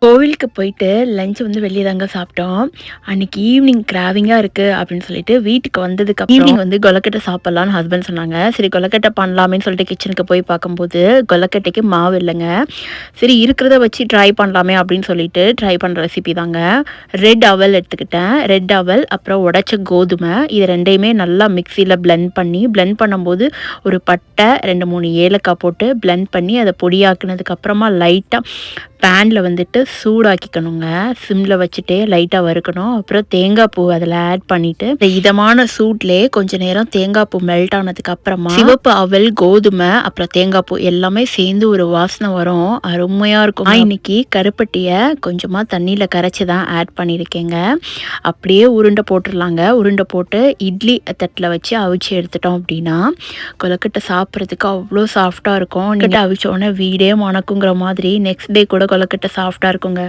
கோவிலுக்கு போயிட்டு லஞ்ச் வந்து வெளிய தாங்க சாப்பிட்டோம். அன்னைக்கு ஈவினிங் கிராவிங்கா இருக்கு அப்படின்னு சொல்லிட்டு வீட்டுக்கு வந்ததுக்கப்புறம் ஈவினிங் வந்து கொழுக்கட்டை சாப்பிடலான்னு ஹஸ்பண்ட் சொன்னாங்க. சரி கொழுக்கட்டை பண்ணலாமேன்னு சொல்லிட்டு கிச்சனுக்கு போய் பார்க்கும்போது கொழுக்கட்டைக்கு மாவு இல்லங்க. சரி இருக்கிறத வச்சு ட்ரை பண்ணலாமே அப்படின்னு சொல்லிட்டு ட்ரை பண்ற ரெசிபி தாங்க. ரெட் அவல் எடுத்துக்கிட்டேன். ரெட் அவல் அப்புறம் உடைச்ச கோதுமை இது 2யுமே நல்லா மிக்ஸியில பிளெண்ட் பண்ணும்போது ஒரு பட்டை 2, 3 ஏலக்காய் போட்டு பிளெண்ட் பண்ணி அத பொடியாக்குனதுக்கு அப்புறமா லைட்டா பேன்ல வந்துட்டு சூடாக்கிக்கணுங்க. சிம்ல வச்சுட்டே லைட்டா வறுக்கணும். அப்புறம் தேங்காய் பூ அதில ஆட் பண்ணிட்டு, இந்த இதமான சூட்லயே கொஞ்ச நேரம் தேங்காய் பூ மெல்ட் ஆனதுக்கு அப்புறமா சிவப்பு அவல், கோதுமை, அப்புறம் தேங்காய் பூ எல்லாமே சேர்ந்து ஒரு வாசனை வரும். அருமையா இருக்கும். நான் இன்னைக்கு கருப்பட்டிய கொஞ்சமா தண்ணீல கரைச்சு தான் ஆட் பண்ணியிருக்கேங்க. அப்படியே உருண்டை போட்டுறலாங்க. உருண்டை போட்டு இட்லி தட்டில வச்சு அவிச்சு எடுத்துட்டோம் அப்படின்னா, கொழுக்கட்டை சாப்பிட்றதுக்கு அவ்வளோ சாஃப்ட்டா இருக்கும். நீங்க அவிச்ச உடனே வீடே மணக்குங்கிற மாதிரி நெக்ஸ்ட் டே கூட கொழுக்கட்டை சாஃப்ட்டா இருக்குங்க.